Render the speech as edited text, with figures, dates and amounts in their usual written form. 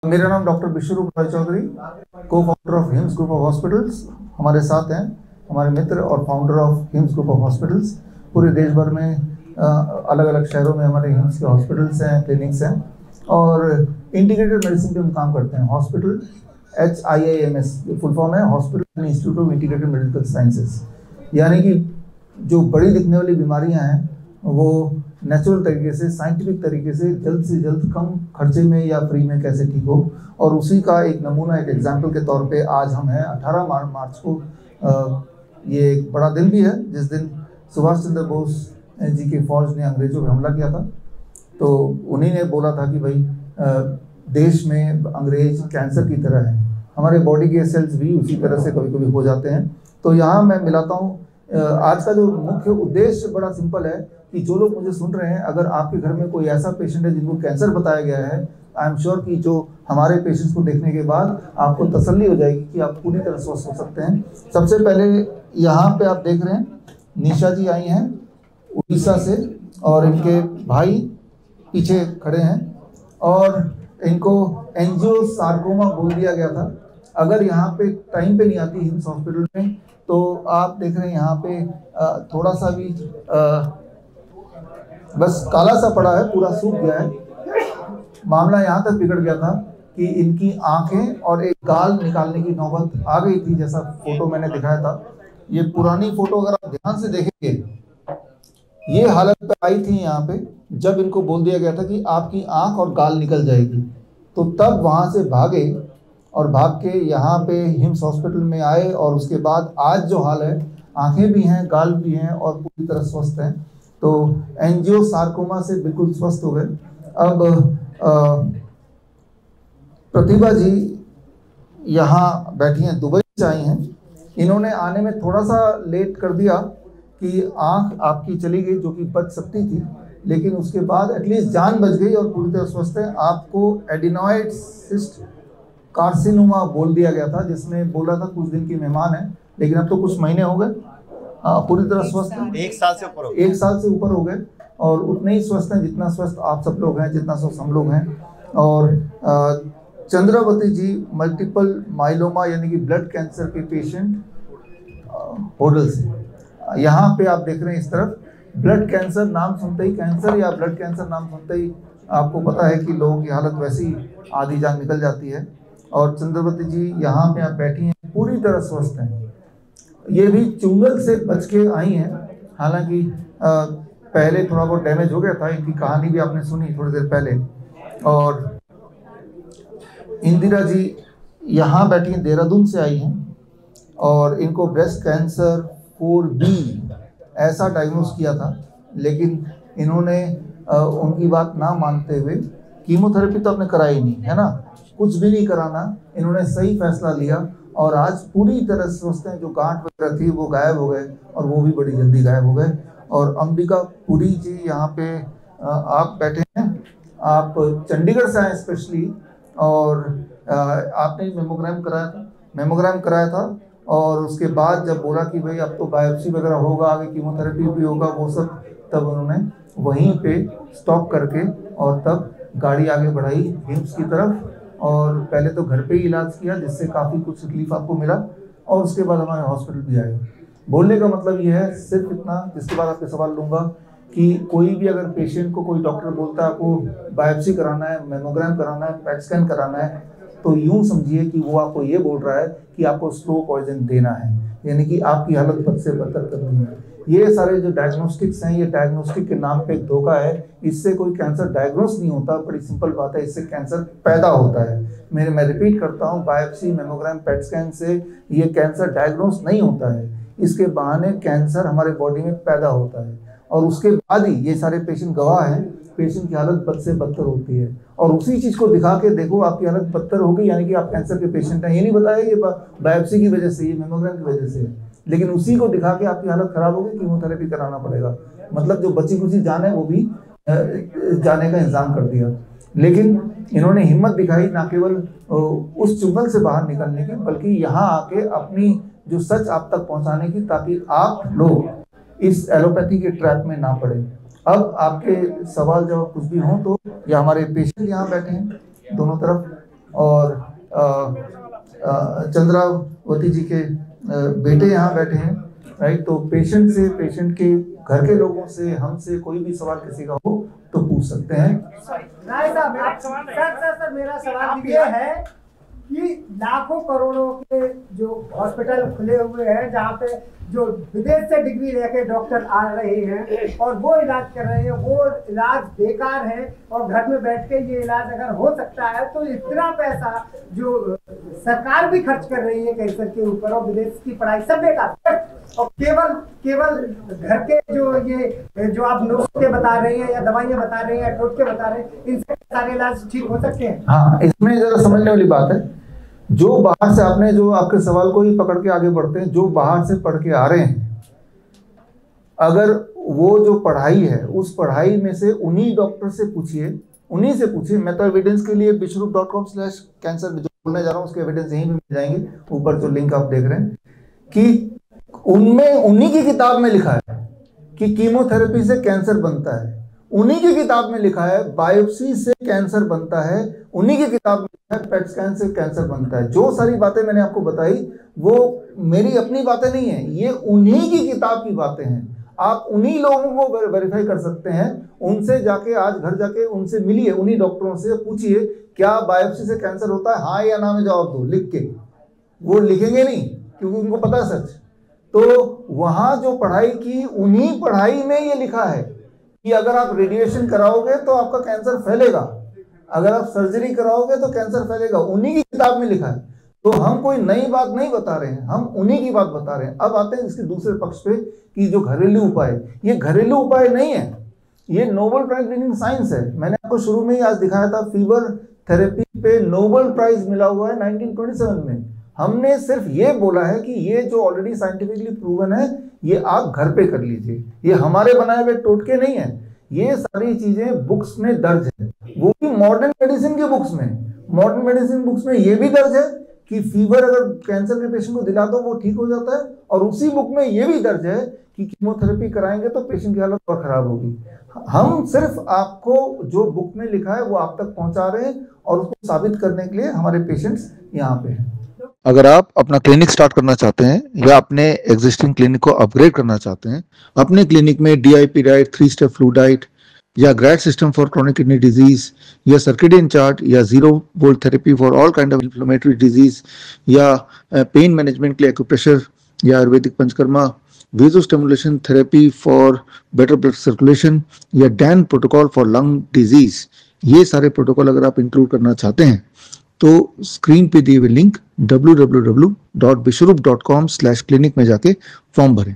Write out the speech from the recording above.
मेरा नाम डॉक्टर विश्वरूप रॉय चौधरी, को founder of hymns group of hospitals. हमारे साथ हैं हमारे मित्र और founder of hymns group of hospitals. पूरे देश भर में अलग अलग शहरों में हमारे हिम्स के हॉस्पिटल्स हैं, क्लिनिक्स हैं और इंटीग्रेटेड मेडिसिन पे हम काम करते हैं। हॉस्पिटल HIIMS फुल फॉर्म है hospital institute of integrated medical sciences, यानी कि जो बड़ी दिखने वाली बीमारियां हैं वो नेचुरल तरीके से, साइंटिफिक तरीके से जल्द कम खर्चे में या फ्री में कैसे ठीक हो, और उसी का एक नमूना, एक एग्जाम्पल के तौर पे आज हम हैं 18 मार्च को। ये एक बड़ा दिन भी है जिस दिन सुभाष चंद्र बोस जी की फौज ने अंग्रेजों पर हमला किया था। तो उन्हीं ने बोला था कि भाई देश में अंग्रेज कैंसर की तरह हैं, हमारे बॉडी के सेल्स भी उसी तरह से कभी कभी हो जाते हैं। तो यहाँ मैं मिलाता हूँ। आज का जो मुख्य उद्देश्य बड़ा सिंपल है कि जो लोग मुझे सुन रहे हैं, अगर आपके घर में कोई ऐसा पेशेंट है जिनको कैंसर बताया गया है, आई एम श्योर कि जो हमारे पेशेंट्स को देखने के बाद आपको तसल्ली हो जाएगी कि आप पूरी तरह स्वस्थ हो सकते हैं। सबसे पहले यहाँ पे आप देख रहे हैं निशा जी आई हैं उड़ीसा से और इनके भाई पीछे खड़े हैं और इनको एंजियोसार्कोमा बोल दिया गया था। अगर यहाँ पे टाइम पे नहीं आती हिम्स हॉस्पिटल में तो आप देख रहे हैं यहाँ पे थोड़ा सा भी बस काला सा पड़ा है, पूरा सूख गया है। मामला यहाँ तक बिगड़ गया था कि इनकी आंखें और एक गाल निकालने की नौबत आ गई थी, जैसा फोटो मैंने दिखाया था। ये पुरानी फोटो अगर आप ध्यान से देखेंगे, ये हालत पे आई थी यहाँ पे जब इनको बोल दिया गया था कि आपकी आंख और गाल निकल जाएगी। तो तब वहाँ से भागे और भाग के यहाँ पे हिम्स हॉस्पिटल में आए और उसके बाद आज जो हाल है, आंखें भी हैं, गाल भी हैं और पूरी तरह स्वस्थ हैं। तो एंजियोसार्कोमा से बिल्कुल स्वस्थ हो गए। अब प्रतिभा जी यहाँ बैठी हैं, दुबई से आई हैं। इन्होंने आने में थोड़ा सा लेट कर दिया कि आंख आपकी चली गई जो कि बच सकती थी, लेकिन उसके बाद एटलीस्ट जान बच गई और पूरी तरह स्वस्थ है। आपको एडिनॉइड सिस्ट कार्सिनोमा बोल दिया गया था, जिसमें बोल रहा था कुछ दिन की मेहमान है, लेकिन अब तो कुछ महीने हो गए, पूरी तरह स्वस्थ हैं। 1 साल से ऊपर हो गए। 1 साल से ऊपर हो गए और उतने ही स्वस्थ हैं जितना स्वस्थ आप सब लोग हैं, जितना स्वस्थ हम लोग हैं। और चंद्रावती जी मल्टीपल माइलोमा यानी कि ब्लड कैंसर के पेशेंट होडल से। यहाँ पे आप देख रहे हैं इस तरफ ब्लड कैंसर नाम सुनते ही, कैंसर या ब्लड कैंसर नाम सुनते ही आपको पता है कि लोगों की हालत वैसी आधी जान निकल जाती है। और चंद्रवती जी यहाँ पे आप बैठी हैं, पूरी तरह स्वस्थ हैं। ये भी चुंगल से बच के आई हैं, हालांकि पहले थोड़ा बहुत डैमेज हो गया था। इनकी कहानी भी आपने सुनी थोड़ी देर पहले। और इंदिरा जी यहाँ बैठी हैं, देहरादून से आई हैं और इनको ब्रेस्ट कैंसर 4B ऐसा डायग्नोस किया था, लेकिन इन्होंने उनकी बात ना मानते हुए कीमोथेरेपी तो आपने कराई नहीं है ना, कुछ भी नहीं कराना, इन्होंने सही फैसला लिया और आज पूरी तरह स्वस्थ हैं। जो गांठ वगैरह थी वो गायब हो गए और वो भी बड़ी जल्दी गायब हो गए। और अंबिका पुरी जी यहाँ पे आप बैठे हैं, आप चंडीगढ़ से आए स्पेशली, और आपने मेमोग्राम कराया था और उसके बाद जब बोला कि भाई अब तो बायोप्सी वगैरह होगा, आगे कीमोथेरेपी भी होगा, वो सब, तब उन्होंने वहीं पे स्टॉप करके और तब गाड़ी आगे बढ़ाई हिम्स की तरफ। और पहले तो घर पे ही इलाज किया जिससे काफ़ी कुछ तकलीफ आपको मिला, और उसके बाद हमारे हॉस्पिटल भी आए। बोलने का मतलब ये है सिर्फ इतना, जिसके बाद आपके सवाल लूँगा कि कोई भी अगर पेशेंट को कोई डॉक्टर बोलता है आपको बायोप्सी कराना है, मेमोग्राम कराना है, पेट स्कैन कराना है, तो यूँ समझिए कि वो आपको ये बोल रहा है कि आपको स्लो पॉइजन देना है, यानी कि आपकी हालत बद से बदतर करनी है। ये सारे जो डायग्नोस्टिक्स हैं, ये डायग्नोस्टिक के नाम पे एक धोखा है। इससे कोई कैंसर डायग्नोस नहीं होता, बड़ी सिंपल बात है, इससे कैंसर पैदा होता है। मैं रिपीट करता हूँ, बायोप्सी, मेमोग्राम, पेट स्कैन से ये कैंसर डायग्नोस नहीं होता है। इसके बहाने कैंसर हमारे बॉडी में पैदा होता है और उसके बाद ही ये सारे पेशेंट गवाह हैं, पेशेंट की हालत बद से बदतर होती है। और उसी चीज़ को दिखा के देखो आपकी हालत बदतर होगी, यानी कि आप कैंसर के पेशेंट हैं। ये नहीं बताया ये बायोप्सी की वजह से, ये मेमोग्राम की वजह से, लेकिन उसी को दिखा के आपकी हालत खराब होगी, कीमोथेरेपी कराना पड़ेगा। मतलब जो बची कुची जान है वो भी जाने का इंतजाम कर दिया। लेकिन इन्होंने हिम्मत दिखाई ना केवल उस चुंगल से बाहर निकलने की, बल्कि यहाँ आके अपनी जो सच आप तक पहुँचाने की, ताकि आप लोग इस एलोपैथी के ट्रैप में ना पड़े। अब आपके सवाल जवाब कुछ भी हों तो, या हमारे पेशेंट यहाँ बैठे हैं दोनों तरफ, और चंद्रावती जी के बेटे यहाँ बैठे हैं, राइट। तो पेशेंट से, पेशेंट के घर के लोगों से, हमसे कोई भी सवाल किसी का हो तो पूछ सकते हैं। राय साहब, सर मेरा सवाल ये है कि लाखों करोड़ों के जो हॉस्पिटल खुले हुए हैं जहाँ पे जो विदेश से डिग्री लेके डॉक्टर आ रहे हैं और वो इलाज कर रहे हैं, वो इलाज बेकार है और घर में बैठ के ये इलाज अगर हो सकता है तो इतना पैसा जो सरकार भी खर्च कर रही है कैंसर के ऊपर और विदेश की पढ़ाई सब बेकार, और केवल घर के जो आप नुस्खे बता रहे हैं या दवाइयाँ बता रहे हैं या टोटके बता रहे हैं, इनसे सारे इलाज ठीक हो सकते हैं। हाँ, इसमें जरा समझने वाली बात है, जो बाहर से, आपने जो आपके सवाल को ही पकड़ के आगे बढ़ते हैं, जो बाहर से पढ़ के आ रहे हैं, अगर वो जो पढ़ाई है उस पढ़ाई में से उन्हीं डॉक्टर से पूछिए, उन्हीं से पूछिए। मैं तो एविडेंस के लिए bishrup.com/cancer जो बोलने जा रहा हूँ उसके एविडेंस यहीं भी मिल जाएंगे, ऊपर जो लिंक आप देख रहे हैं, कि उनमें उन्हीं की किताब में लिखा है कि कीमोथेरेपी से कैंसर बनता है, उन्हीं की किताब में लिखा है बायोप्सी से कैंसर बनता है, उन्हीं की किताब में लिखा है पेट स्कैन से कैंसर बनता है। जो सारी बातें मैंने आपको बताई वो मेरी अपनी बातें नहीं है, ये उन्हीं की किताब की बातें हैं। आप उन्हीं लोगों को वेरीफाई कर सकते हैं, उनसे जाके आज घर जाके उनसे मिलिए, उन्हीं डॉक्टरों से पूछिए क्या बायोप्सी से कैंसर होता है, हाँ या ना में जवाब दो लिख के। वो लिखेंगे नहीं क्योंकि उनको पता है सच। तो वहाँ जो पढ़ाई की, उन्हीं पढ़ाई में ये लिखा है कि अगर आप रेडिएशन कराओगे तो आपका कैंसर फैलेगा, अगर आप सर्जरी कराओगे तो कैंसर फैलेगा, उन्हीं की किताब में लिखा है। तो हम कोई नई बात नहीं बता रहे हैं, हम उन्हीं की बात बता रहे हैं। अब आते हैं इसके दूसरे पक्ष पे कि जो घरेलू उपाय, ये घरेलू उपाय नहीं है, ये नोबेल प्राइज विनिंग साइंस है। मैंने आपको शुरू में ही आज दिखाया था, फीवर थेरेपी पे नोबेल प्राइज मिला हुआ है 1927 में। हमने सिर्फ ये बोला है कि ये जो ऑलरेडी साइंटिफिकली प्रूवन है ये आप घर पे कर लीजिए, ये हमारे बनाए हुए टोटके नहीं है, ये सारी चीजें बुक्स में दर्ज है, वो भी मॉडर्न मेडिसिन की बुक्स में। मॉडर्न मेडिसिन बुक्स में ये भी दर्ज है कि फीवर अगर कैंसर के पेशेंट को दिला दो वो ठीक हो जाता है, और उसी बुक में ये भी दर्ज है कि कीमोथेरेपी कराएंगे तो पेशेंट की हालत और खराब होगी। हम सिर्फ आपको जो बुक में लिखा है वो आप तक पहुंचा रहे हैं, और उसको साबित करने के लिए हमारे पेशेंट्स यहाँ पे हैं। अगर आप अपना क्लिनिक स्टार्ट करना चाहते हैं या अपने एग्जिस्टिंग क्लिनिक को अपग्रेड करना चाहते हैं, अपने क्लिनिक में DIP diet, 3 step flu diet या grad system for chronic kidney disease या सर्केडियन चार्ट या 0 volt therapy for all kind of inflammatory disease या पेन मैनेजमेंट के लिए एक्यूप्रेशर या Ayurvedic panchakarma, vagus stimulation therapy for better blood circulation या DAN protocol for lung disease, ये सारे protocol अगर आप इंक्लूड करना चाहते हैं तो स्क्रीन पे दिए हुए लिंक www.bishrup.com/clinic में जाके फॉर्म भरें।